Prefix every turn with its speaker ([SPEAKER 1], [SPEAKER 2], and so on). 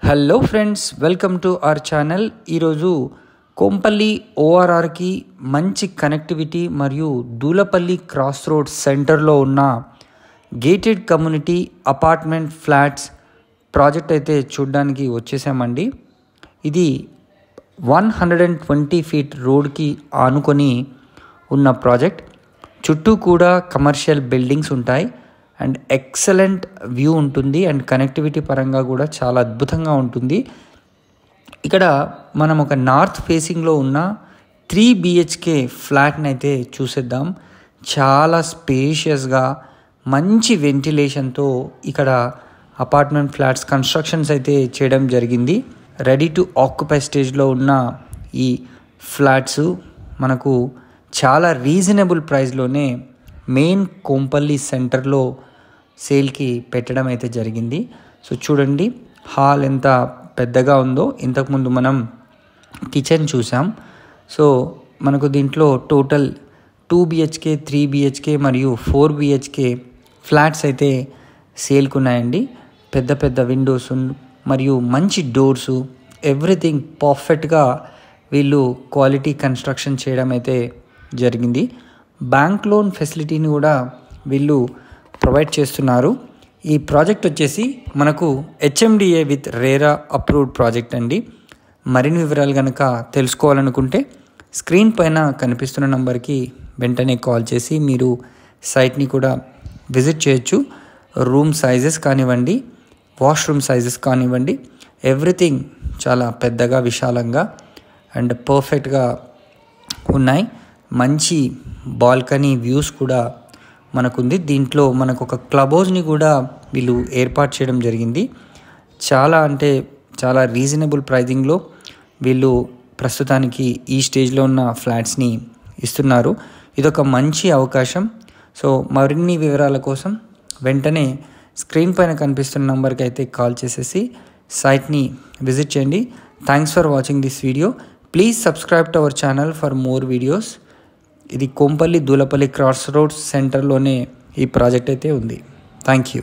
[SPEAKER 1] Hello friends, welcome to our channel. ఈరోజు కొంపల్లి ఓఆర్ఆర్కి మంచి connectivity మరియు దూలపల్లి క్రాస్ రోడ్ సెంటర్లో ఉన్న gated community apartment flats project అయితే చూడడానికి వచ్చేసామండి. ఇది 120 ఫీట్ రోడ్కి ఆనుకొని ఉన్న ప్రాజెక్ట్. చుట్టూ కూడా కమర్షియల్ బిల్డింగ్స్ ఉంటాయి అండ్ ఎక్సలెంట్ వ్యూ ఉంటుంది అండ్ కనెక్టివిటీ పరంగా కూడా చాలా అద్భుతంగా ఉంటుంది. ఇక్కడ మనం ఒక నార్త్ ఫేసింగ్లో ఉన్న 3 BHK ఫ్లాట్ని అయితే చూసేద్దాం. చాలా స్పేషియస్గా మంచి వెంటిలేషన్తో ఇక్కడ అపార్ట్మెంట్ ఫ్లాట్స్ కన్స్ట్రక్షన్స్ అయితే చేయడం జరిగింది. రెడీ టు ఆక్యుపై స్టేజ్లో ఉన్న ఈ ఫ్లాట్స్ మనకు చాలా రీజనబుల్ ప్రైస్లోనే మెయిన్ కొంపల్లి సెంటర్లో సేల్కి పెట్టడం అయితే జరిగింది. సో చూడండి, హాల్ ఎంత పెద్దగా ఉందో. ఇంతకుముందు మనం కిచెన్ చూసాం. సో మనకు దీంట్లో టోటల్ 2 BHK, 3 BHK మరియు 4 BHK ఫ్లాట్స్ అయితే సేల్కి ఉన్నాయండి. పెద్ద పెద్ద విండోస్ మరియు మంచి డోర్సు, ఎవ్రీథింగ్ పర్ఫెక్ట్గా వీళ్ళు క్వాలిటీ కన్స్ట్రక్షన్ చేయడం అయితే జరిగింది. బ్యాంక్ లోన్ ఫెసిలిటీని కూడా వీళ్ళు ప్రొవైడ్ చేస్తున్నారు. ఈ ప్రాజెక్ట్ వచ్చేసి మనకు HMDA with RERA approved project అండి. మరిన్ని వివరాలు కనుక తెలుసుకోవాలనుకుంటే స్క్రీన్ పైన కనిపిస్తున్న నంబర్కి వెంటనే కాల్ చేసి మీరు సైట్ని కూడా విజిట్ చేయొచ్చు. రూమ్ సైజెస్ కానివ్వండి, వాష్రూమ్ సైజెస్ కానివ్వండి, ఎవ్రీథింగ్ చాలా పెద్దగా విశాలంగా అండ్ పర్ఫెక్ట్గా ఉన్నాయి. మంచి బాల్కనీ వ్యూస్ కూడా మనకుంది. దీంట్లో మనకు ఒక క్లబ్ హౌస్ని కూడా వీళ్ళు ఏర్పాటు చేయడం జరిగింది. చాలా అంటే చాలా రీజనబుల్ ప్రైజింగ్లో వీళ్ళు ప్రస్తుతానికి ఈ స్టేజ్లో ఉన్న ఫ్లాట్స్ని ఇస్తున్నారు. ఇదొక మంచి అవకాశం. సో మరిన్ని వివరాల కోసం వెంటనే స్క్రీన్ పైన కనిపిస్తున్న నెంబర్కి అయితే కాల్ చేసేసి సైట్ని విజిట్ చేయండి. Thanks for watching this video. Please subscribe to our channel for more videos. ఇది కొంపల్లి దూలపల్లి క్రాస్ రోడ్స్ సెంటర్లోనే ఈ ప్రాజెక్ట్ అయితే ఉంది. Thank you.